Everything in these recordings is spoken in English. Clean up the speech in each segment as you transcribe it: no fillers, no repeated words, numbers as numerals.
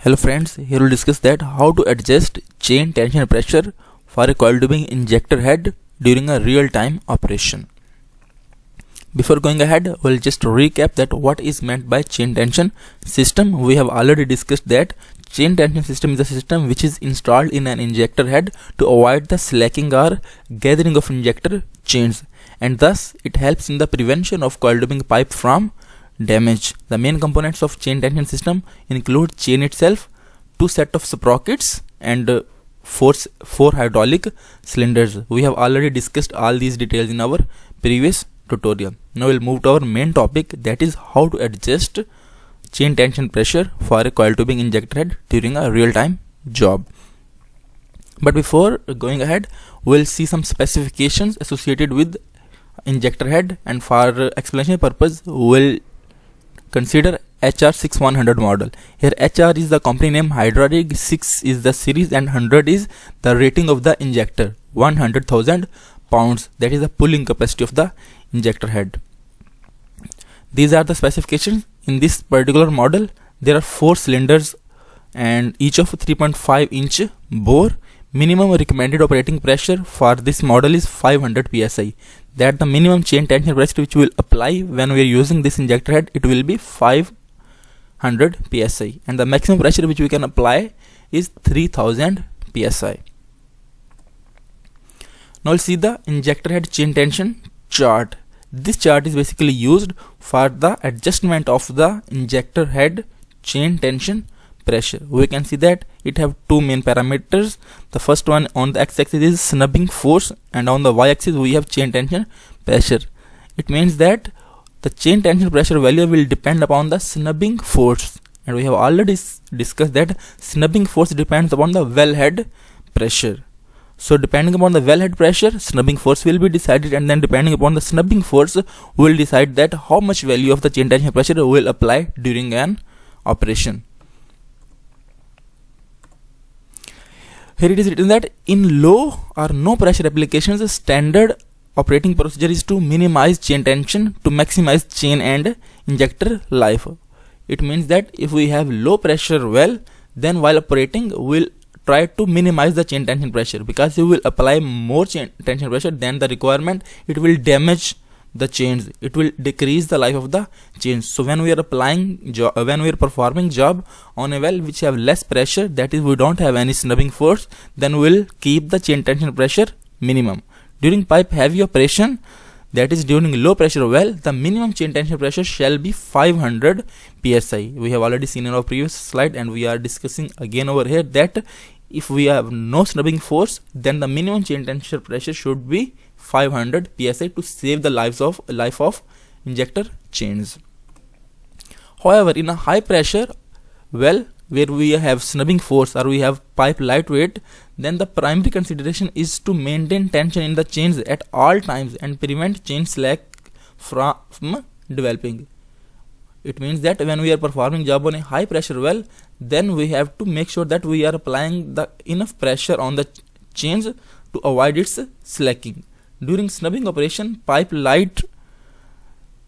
Hello friends, here we'll discuss that how to adjust chain tension pressure for a coil tubing injector head during a real-time operation. Before going ahead, we'll just recap that what is meant by chain tension system. We have already discussed that chain tension system is a system which is installed in an injector head to avoid the slacking or gathering of injector chains, and thus it helps in the prevention of coil tubing pipe from damage. The main components of chain tension system include chain itself, two set of sprockets, and four hydraulic cylinders. We have already discussed all these details in our previous tutorial. Now we'll move to our main topic, that is how to adjust chain tension pressure for a coil tubing injector head during a real-time job. But before going ahead, we'll see some specifications associated with injector head, and for explanation purpose we'll consider HR6100 model. Here HR is the company name, Hydraulic 6 is the series, and 100 is the rating of the injector, 100,000 pounds, that is the pulling capacity of the injector head. These are the specifications. In this particular model there are 4 cylinders and each of 3.5 inch bore. Minimum recommended operating pressure for this model is 500 psi. That the minimum chain tension pressure which will apply when we are using this injector head, it will be 500 psi, and the maximum pressure which we can apply is 3000 psi. Now we'll see the injector head chain tension chart. This chart is basically used for the adjustment of the injector head chain tension pressure. We can see that it have two main parameters. The first one on the x-axis is snubbing force, and on the y-axis we have chain tension pressure. It means that the chain tension pressure value will depend upon the snubbing force, and we have already discussed that snubbing force depends upon the wellhead pressure. So depending upon the wellhead pressure, snubbing force will be decided, and then depending upon the snubbing force we will decide that how much value of the chain tension pressure will apply during an operation. Here it is written that in low or no pressure applications, the standard operating procedure is to minimize chain tension to maximize chain and injector life. It means that if we have low pressure well, then while operating we'll try to minimize the chain tension pressure, because you will apply more chain tension pressure than the requirement, it will damage the chains, it will decrease the life of the chains. So when we are performing job on a well which have less pressure, that is we don't have any snubbing force, then we'll keep the chain tension pressure minimum. During pipe heavy operation, that is during low pressure well, the minimum chain tension pressure shall be 500 psi. We have already seen in our previous slide, and we are discussing again over here that if we have no snubbing force, then the minimum chain tension pressure should be 500 psi to save the life of injector chains. However, in a high pressure well where we have snubbing force or we have pipe lightweight, then the primary consideration is to maintain tension in the chains at all times and prevent chain slack from developing. It means that when we are performing job on a high pressure well, then we have to make sure that we are applying the enough pressure on the chains to avoid its slacking. During snubbing operation, pipe light,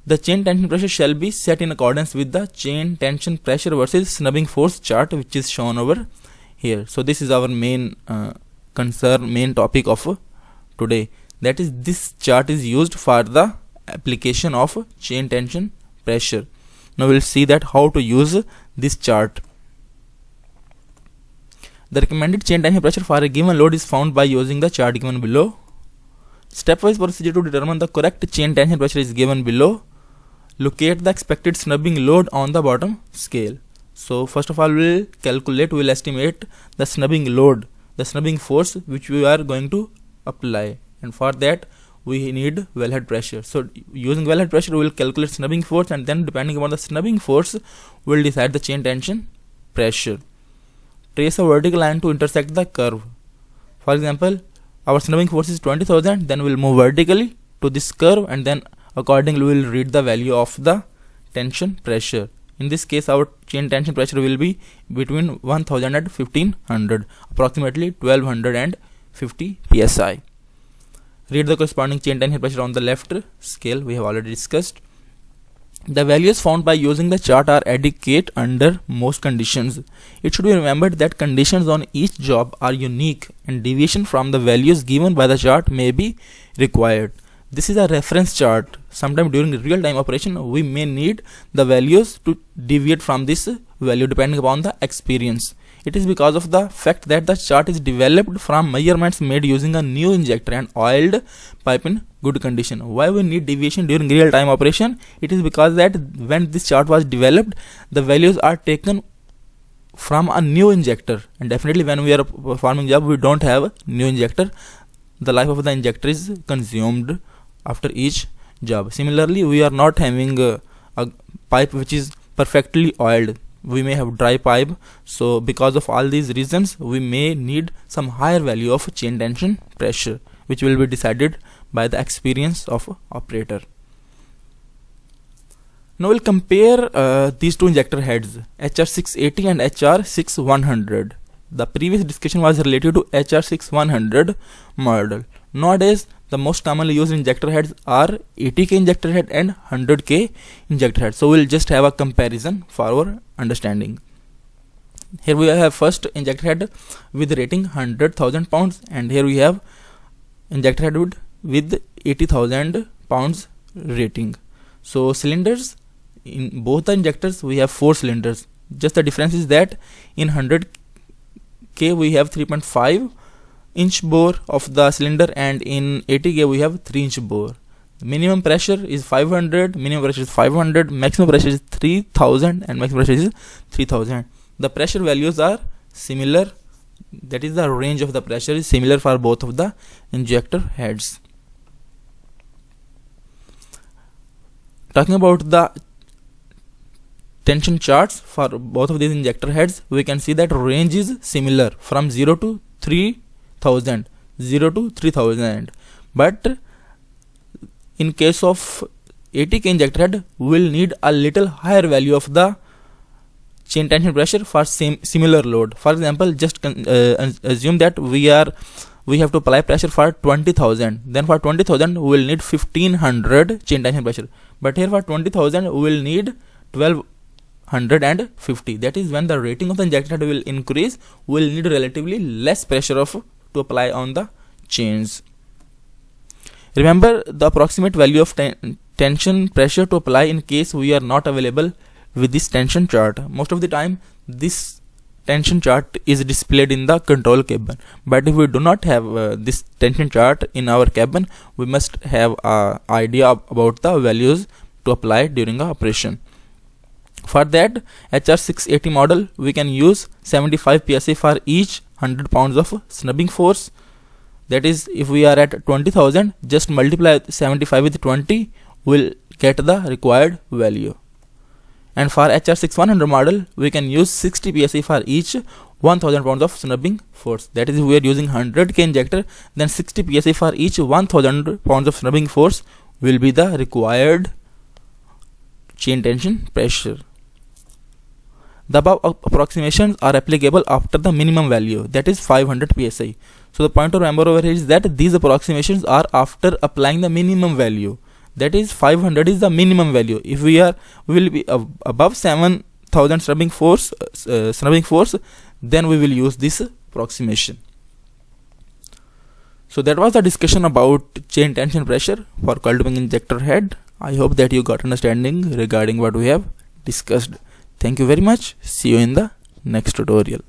the chain tension pressure shall be set in accordance with the chain tension pressure versus snubbing force chart, which is shown over here. So this is our main main topic of today. That is, this chart is used for the application of chain tension pressure. Now we'll see that how to use this chart. The recommended chain tension pressure for a given load is found by using the chart given below. Stepwise procedure to determine the correct chain tension pressure is given below. Locate the expected snubbing load on the bottom scale. So first of all we'll estimate the snubbing load, the snubbing force which we are going to apply, and for that we need wellhead pressure. So using wellhead pressure we will calculate snubbing force, and then depending upon the snubbing force we will decide the chain tension pressure. Trace a vertical line to intersect the curve. For example, our snubbing force is 20,000, then we will move vertically to this curve, and then accordingly we will read the value of the tension pressure. In this case our chain tension pressure will be between 1000 and 1500, approximately 1250 psi. Read the corresponding chain tension pressure on the left scale, we have already discussed. The values found by using the chart are adequate under most conditions. It should be remembered that conditions on each job are unique and deviation from the values given by the chart may be required. This is a reference chart. Sometime during real-time operation, we may need the values to deviate from this value depending upon the experience. It is because of the fact that the chart is developed from measurements made using a new injector and oiled pipe in good condition. Why we need deviation during real-time operation? It is because that when this chart was developed, the values are taken from a new injector, and definitely when we are performing job, we don't have new injector. The life of the injector is consumed after each job. Similarly, we are not having a pipe which is perfectly oiled. We may have dry pipe, so because of all these reasons we may need some higher value of chain tension pressure, which will be decided by the experience of operator. Now we'll compare these two injector heads, HR680 and HR6100. The previous discussion was related to HR6100 model. Nowadays the most commonly used injector heads are 80K injector head and 100K injector head. So we'll just have a comparison for our understanding. Here we have first injector head with rating 100,000 pounds, and here we have injector head with 80,000 pounds rating. So cylinders, in both the injectors we have 4 cylinders. Just the difference is that in 100K we have 3.5 inch bore of the cylinder, and in 80K we have 3 inch bore. The minimum pressure is 500, minimum pressure is 500, maximum pressure is 3000, and maximum pressure is 3000. The pressure values are similar, that is the range of the pressure is similar for both of the injector heads. Talking about the tension charts for both of these injector heads, we can see that range is similar from 0 to 3000, but in case of 80K injector head, we will need a little higher value of the chain tension pressure for similar load. For example, just assume that we have to apply pressure for 20,000. Then for 20,000 we will need 1500 chain tension pressure. But here for 20,000 we will need 1250. That is when the rating of the injector head will increase. We will need relatively less pressure to apply on the chains. Remember the approximate value of tension pressure to apply in case we are not available with this tension chart. Most of the time this tension chart is displayed in the control cabin, but if we do not have this tension chart in our cabin, we must have an idea about the values to apply during the operation. For that HR680 model, we can use 75 psi for each 100 pounds of snubbing force. That is, if we are at 20,000, just multiply 75 with 20, we'll get the required value. And for HR6100 model, we can use 60 psi for each 1000 pounds of snubbing force. That is, if we are using 100K injector, then 60 psi for each 1000 pounds of snubbing force will be the required chain tension pressure. The above approximations are applicable after the minimum value, that is 500 psi. So the point to remember over here is that these approximations are after applying the minimum value. That is 500 is the minimum value. If we will be above 7000 snubbing force, then we will use this approximation. So that was the discussion about chain tension pressure for coiled spring injector head. I hope that you got understanding regarding what we have discussed. Thank you very much. See you in the next tutorial.